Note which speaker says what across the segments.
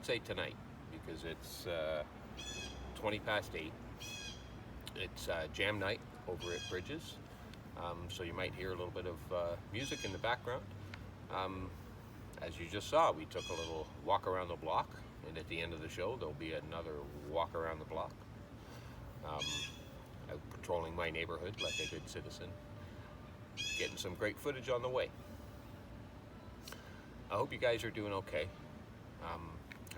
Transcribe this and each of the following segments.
Speaker 1: say tonight, because it's 20 past 8. It's jam night over at Bridges, so you might hear a little bit of music in the background. Um, as you just saw, we took a little walk around the block, and at the end of the show, there'll be another walk around the block. Um, out patrolling my neighborhood like a good citizen, getting some great footage on the way. I hope you guys are doing okay. Um,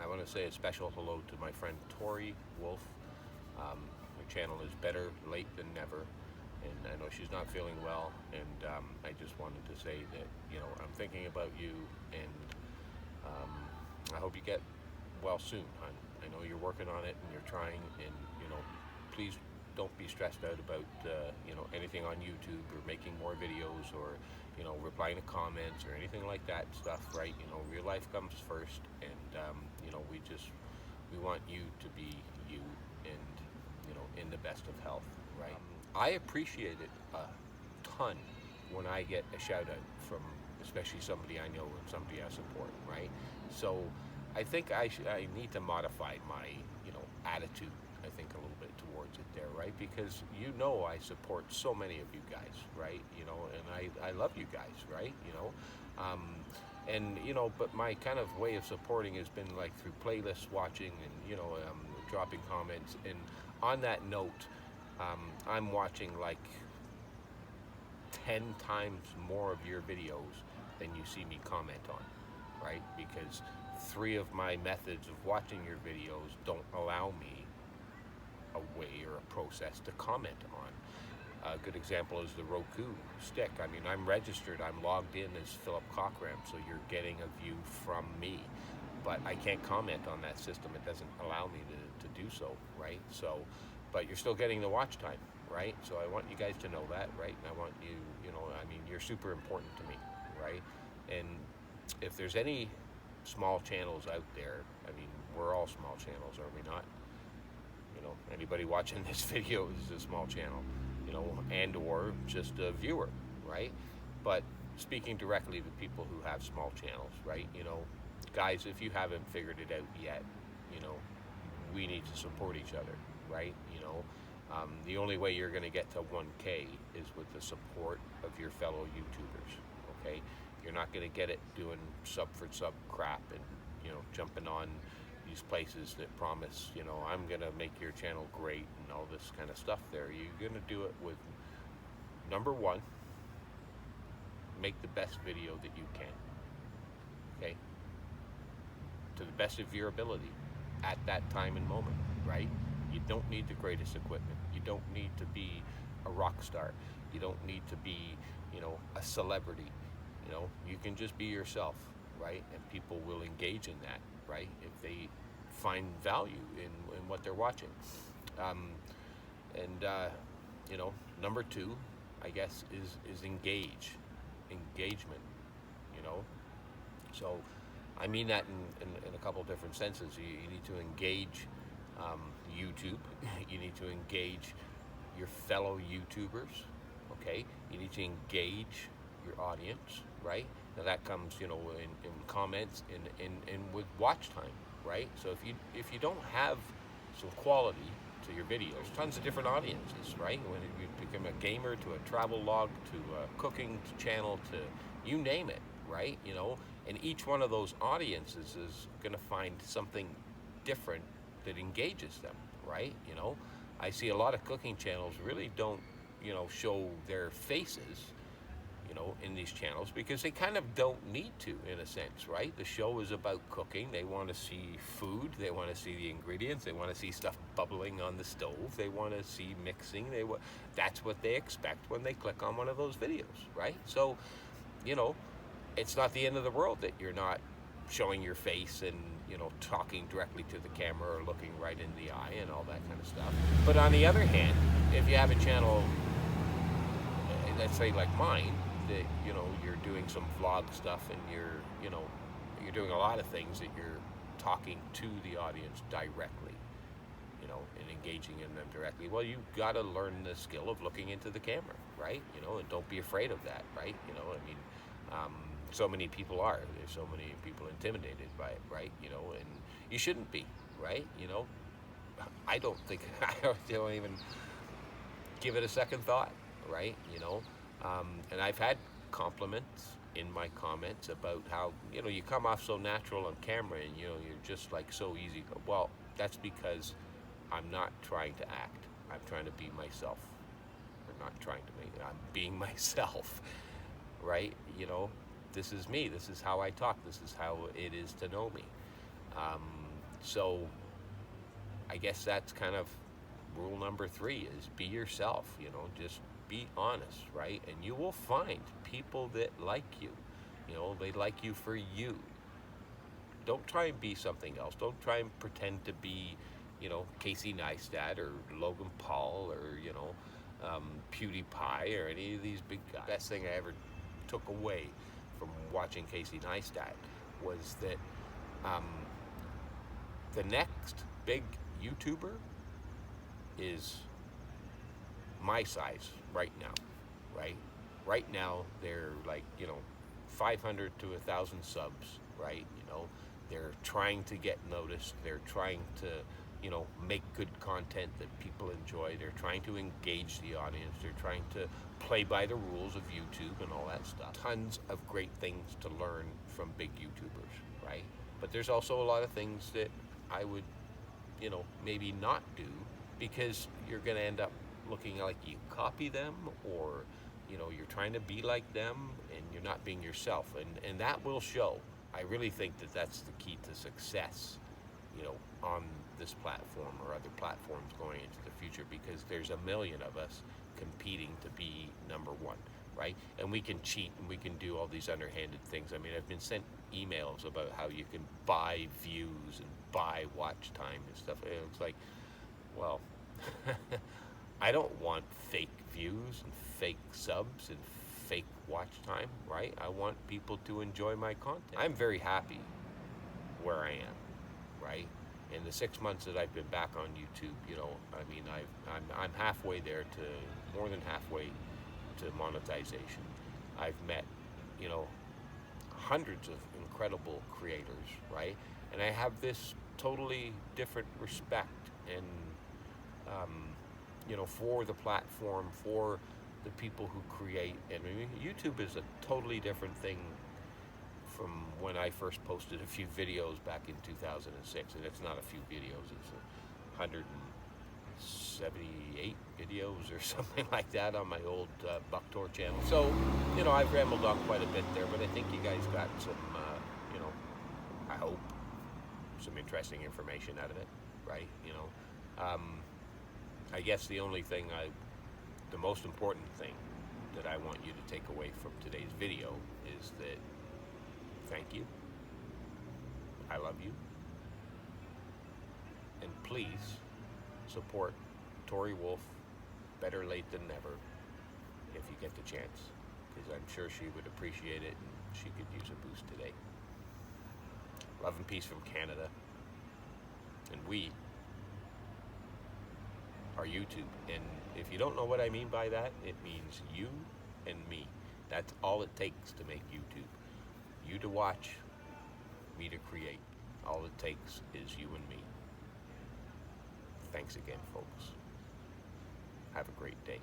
Speaker 1: I want to say a special hello to my friend Tory Wolf. Her channel is better late than never, and I know she's not feeling well, and I just wanted to say that, I'm thinking about you, and I hope you get well soon, hon. I know you're working on it and you're trying, and please don't be stressed out about anything on YouTube or making more videos or replying to comments or anything like that stuff, right? Real life comes first, and we want you to be you, and in the best of health, right? I appreciate it a ton when I get a shout out from especially somebody I know and somebody I support, right? So I think I need to modify my attitude, I think, a little bit towards it there, right? Because I support so many of you guys, right? And I love you guys, right? But my kind of way of supporting has been like through playlist watching and dropping comments. And on that note, I'm watching like 10 times more of your videos than you see me comment on, right? Because 3 of my methods of watching your videos don't allow me a way or a process to comment on. A good example is the Roku stick. I mean, I'm registered, I'm logged in as Philip Cockram, so you're getting a view from me. But I can't comment on that system. It doesn't allow me to do so, right? So, but you're still getting the watch time, right? So I want you guys to know that, right? And I want you, you're super important to me, right? And if there's any small channels out there, we're all small channels, are we not? Anybody watching this video is a small channel, and or just a viewer, right? But speaking directly to people who have small channels, right? Guys, if you haven't figured it out yet, we need to support each other, right? The only way you're going to get to 1K is with the support of your fellow YouTubers, okay? You're not going to get it doing sub for sub crap and, jumping on these places that promise, I'm going to make your channel great and all this kind of stuff there. You're going to do it with, number one, make the best video that you can, okay? To the best of your ability at that time and moment, right? You don't need the greatest equipment. You don't need to be a rock star. You don't need to be, a celebrity. You can just be yourself, right? And people will engage in that, right? If they find value in what they're watching. Number 2, I guess, is engagement, So I mean that in a couple different senses. You need to engage YouTube. You need to engage your fellow YouTubers, okay? You need to engage your audience, right? Now that comes, in comments and with watch time, right? So if you don't have some quality to your videos, there's tons of different audiences, right? When you become a gamer, to a travel log, to a cooking channel, to you name it, right? And each one of those audiences is going to find something different that engages them, right? I see a lot of cooking channels really don't, show their faces, in these channels, because they kind of don't need to, in a sense, right? The show is about cooking. They want to see food. They want to see the ingredients. They want to see stuff bubbling on the stove. They want to see mixing. That's what they expect when they click on one of those videos, right? So, it's not the end of the world that you're not showing your face and, talking directly to the camera or looking right in the eye and all that kind of stuff. But on the other hand, if you have a channel, let's say like mine, that you're doing some vlog stuff and you're doing a lot of things that you're talking to the audience directly, and engaging in them directly. Well, you got to learn the skill of looking into the camera, right? And don't be afraid of that, right? so many people are. There's so many people intimidated by it, right? You know, and you shouldn't be, right? You know, I don't think don't even give it a second thought, right? You know, and I've had compliments in my comments about how, you know, you come off so natural on camera, and you know, you're just like so easy. Well, that's because I'm not trying to act. I'm trying to be myself. Or not trying to be. I'm being myself, right? You know, this is me. This is how I talk. This is how it is to know me. Um, so I guess that's kind of rule number 3 is be yourself, you know, just be honest, right? And you will find people that like you. You know, they like you for you. Don't try and be something else. Don't try and pretend to be, you know, Casey Neistat or Logan Paul or, you know, PewDiePie or any of these big guys. Best thing I ever took away from watching Casey Neistat was that the next big YouTuber is my size right now, right? Right now, they're like, you know, 500 to 1,000 subs, right? You know, they're trying to get noticed. They're trying to, you know, make good content that people enjoy. They're trying to engage the audience. They're trying to play by the rules of YouTube and all that stuff. Tons of great things to learn from big YouTubers, right? But there's also a lot of things that I would, you know, maybe not do, because you're going to end up looking like you copy them, or, you know, you're trying to be like them and you're not being yourself, and that will show. I really think that that's the key to success, you know, on this platform or other platforms going into the future, because there's a million of us competing to be number 1, right? And we can cheat and we can do all these underhanded things. I mean, I've been sent emails about how you can buy views and buy watch time and stuff. And it's like, well, I don't want fake views and fake subs and fake watch time, right? I want people to enjoy my content. I'm very happy where I am, right? In the 6 months that I've been back on YouTube, you know, I mean, I'm halfway there, to more than halfway to monetization. I've met, you know, hundreds of incredible creators, right? And I have this totally different respect and, you know, for the platform, for the people who create. And I mean, YouTube is a totally different thing from when I first posted a few videos back in 2006. And it's not a few videos, it's 178 videos or something like that on my old Bucktor channel. So, you know, I've rambled on quite a bit there, but I think you guys got some, you know, I hope, some interesting information out of it, right? You know, I guess the most important thing that I want you to take away from today's video is that thank you, I love you, and please support Tory Wolf, better late than never, if you get the chance, because I'm sure she would appreciate it and she could use a boost today. Love and peace from Canada, and we are YouTube. And if you don't know what I mean by that, it means you and me. That's all it takes to make YouTube. You to watch, me to create. All it takes is you and me. Thanks again, folks. Have a great day.